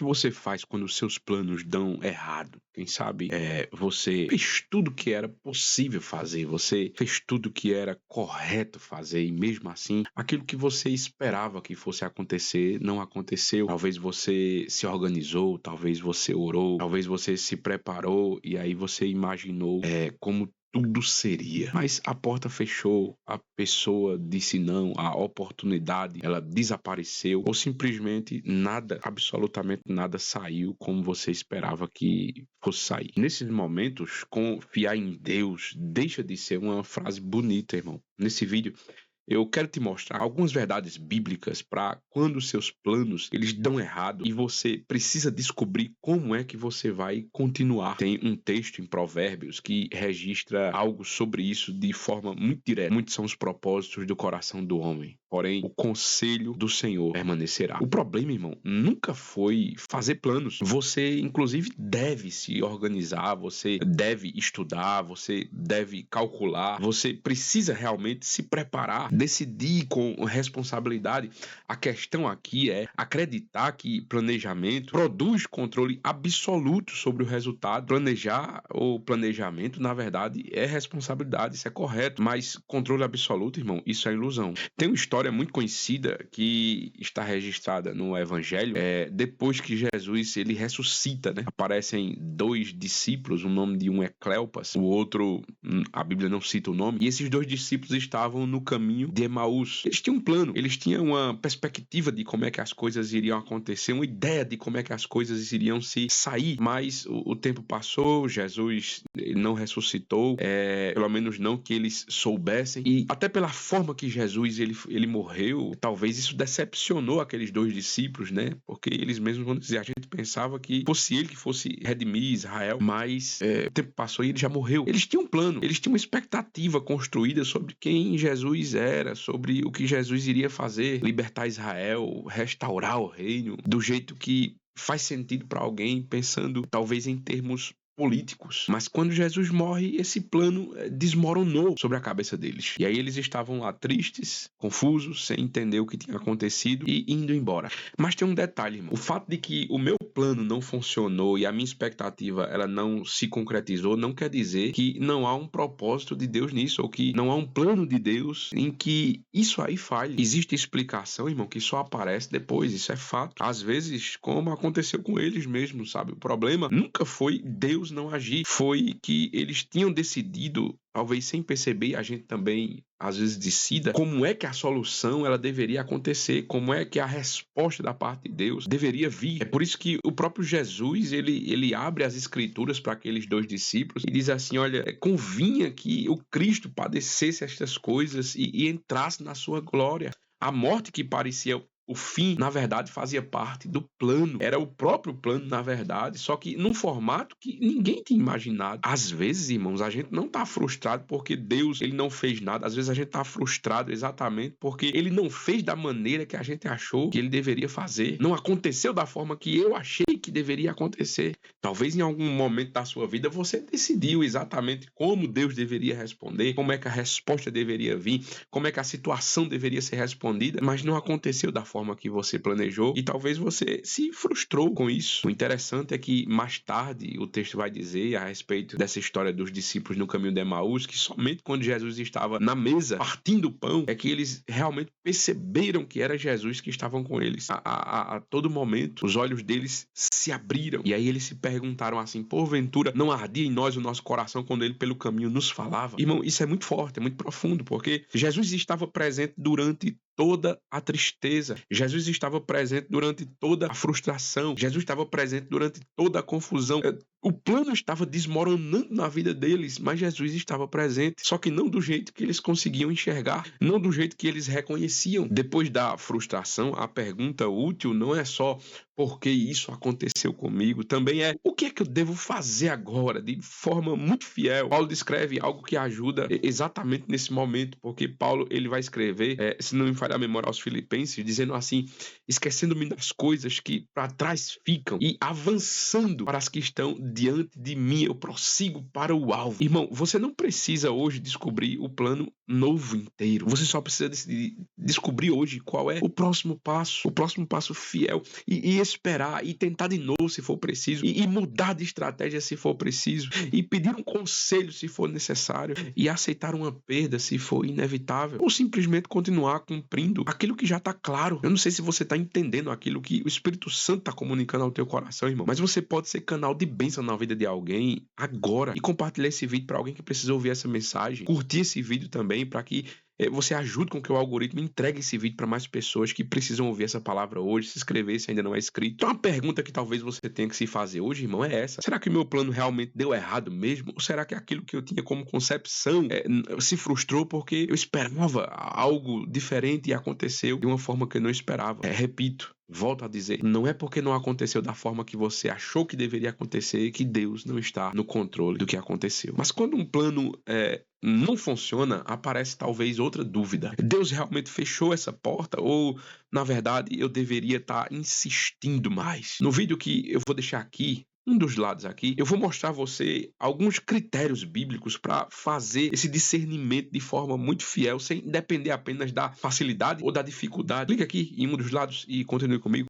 que você faz quando os seus planos dão errado? Quem sabe você fez tudo que era possível fazer, você fez tudo que era correto fazer e mesmo assim, aquilo que você esperava que fosse acontecer não aconteceu. Talvez você se organizou, talvez você orou, talvez você se preparou e aí você imaginou como tudo seria. Mas a porta fechou, a pessoa disse não, a oportunidade, ela desapareceu, ou simplesmente nada, absolutamente nada saiu como você esperava que fosse sair. Nesses momentos, confiar em Deus deixa de ser uma frase bonita, irmão. Nesse vídeo, eu quero te mostrar algumas verdades bíblicas para quando os seus planos eles dão errado e você precisa descobrir como é que você vai continuar. Tem um texto em Provérbios que registra algo sobre isso de forma muito direta. Muitos são os propósitos do coração do homem, porém o conselho do Senhor permanecerá. O problema, irmão, nunca foi fazer planos. Você, inclusive, deve se organizar, você deve estudar, você deve calcular, você precisa realmente se preparar, decidir com responsabilidade. A questão aqui é acreditar que planejamento produz controle absoluto sobre o resultado. Planejar ou planejamento, na verdade, é responsabilidade, isso é correto, mas controle absoluto, irmão, isso é ilusão. Tem uma história muito conhecida que está registrada no Evangelho, depois que Jesus ele ressuscita, né? Aparecem dois discípulos, o nome de um é Cleopas, o outro, a Bíblia não cita o nome, e esses dois discípulos estavam no caminho de Emaús. Eles tinham um plano, eles tinham uma perspectiva de como é que as coisas iriam acontecer, uma ideia de como é que as coisas iriam se sair, mas o tempo passou, Jesus não ressuscitou, pelo menos não que eles soubessem, e até pela forma que Jesus ele morreu, talvez isso decepcionou aqueles dois discípulos, né? Porque eles mesmos vão dizer, a gente pensava que fosse ele que fosse redimir Israel, mas o tempo passou e ele já morreu. Eles tinham um plano, eles tinham uma expectativa construída sobre quem Jesus era, sobre o que Jesus iria fazer, libertar Israel, restaurar o reino, do jeito que faz sentido para alguém pensando talvez em termos políticos. Mas quando Jesus morre, esse plano desmoronou sobre a cabeça deles. E aí eles estavam lá tristes, confusos, sem entender o que tinha acontecido e indo embora. Mas tem um detalhe, irmão. O fato de que o meu plano não funcionou e a minha expectativa ela não se concretizou, não quer dizer que não há um propósito de Deus nisso, ou que não há um plano de Deus em que isso aí falhe. Existe explicação, irmão, que só aparece depois, isso é fato. Às vezes, como aconteceu com eles mesmos, sabe? O problema nunca foi Deus não agir, foi que eles tinham decidido, talvez sem perceber, a gente também às vezes decida como é que a solução ela deveria acontecer, como é que a resposta da parte de Deus deveria vir. É por isso que o próprio Jesus ele abre as escrituras para aqueles dois discípulos e diz assim, olha, convinha que o Cristo padecesse estas coisas e entrasse na sua glória. A morte que parecia o fim, na verdade, fazia parte do plano. Era o próprio plano, na verdade, só que num formato que ninguém tinha imaginado. Às vezes, irmãos, a gente não está frustrado porque Deus ele não fez nada. Às vezes a gente está frustrado exatamente porque ele não fez da maneira que a gente achou que ele deveria fazer. Não aconteceu da forma que eu achei que deveria acontecer. Talvez em algum momento da sua vida você decidiu exatamente como Deus deveria responder, como é que a resposta deveria vir, como é que a situação deveria ser respondida, mas não aconteceu da forma que você planejou e talvez você se frustrou com isso. O interessante é que mais tarde o texto vai dizer a respeito dessa história dos discípulos no caminho de Emaús que somente quando Jesus estava na mesa partindo o pão é que eles realmente perceberam que era Jesus que estavam com eles. A todo momento os olhos deles se abriram e aí eles se perguntaram assim, porventura não ardia em nós o nosso coração quando ele pelo caminho nos falava? Irmão, isso é muito forte, é muito profundo, porque Jesus estava presente durante toda a tristeza. Jesus estava presente durante toda a frustração. Jesus estava presente durante toda a confusão. O plano estava desmoronando na vida deles, mas Jesus estava presente, só que não do jeito que eles conseguiam enxergar, não do jeito que eles reconheciam. Depois da frustração, a pergunta útil não é só por que isso aconteceu comigo, também é o que é que eu devo fazer agora, de forma muito fiel. Paulo descreve algo que ajuda exatamente nesse momento, porque Paulo ele vai escrever, se não me falha a memória aos Filipenses, dizendo assim: esquecendo-me das coisas que para trás ficam e avançando para as que estão diante de mim, eu prossigo para o alvo. Irmão, você não precisa hoje descobrir o plano novo inteiro. Você só precisa descobrir hoje qual é o próximo passo fiel e esperar e tentar de novo se for preciso e mudar de estratégia se for preciso e pedir um conselho se for necessário e aceitar uma perda se for inevitável ou simplesmente continuar cumprindo aquilo que já está claro. Eu não sei se você está entendendo aquilo que o Espírito Santo está comunicando ao teu coração, irmão, mas você pode ser canal de bênção na vida de alguém agora e compartilhar esse vídeo para alguém que precisa ouvir essa mensagem, curtir esse vídeo também para que você ajude com que o algoritmo entregue esse vídeo para mais pessoas que precisam ouvir essa palavra hoje, se inscrever se ainda não é inscrito. Então a pergunta que talvez você tenha que se fazer hoje, irmão, é essa: será que o meu plano realmente deu errado mesmo? Ou será que aquilo que eu tinha como concepção se frustrou porque eu esperava algo diferente e aconteceu de uma forma que eu não esperava? Repito, volto a dizer, não é porque não aconteceu da forma que você achou que deveria acontecer que Deus não está no controle do que aconteceu. Mas quando um plano não funciona, aparece talvez outra dúvida. Deus realmente fechou essa porta? Ou, na verdade, eu deveria estar insistindo mais? No vídeo que eu vou deixar aqui, um dos lados aqui, eu vou mostrar a você alguns critérios bíblicos para fazer esse discernimento de forma muito fiel, sem depender apenas da facilidade ou da dificuldade. Clique aqui em um dos lados e continue comigo.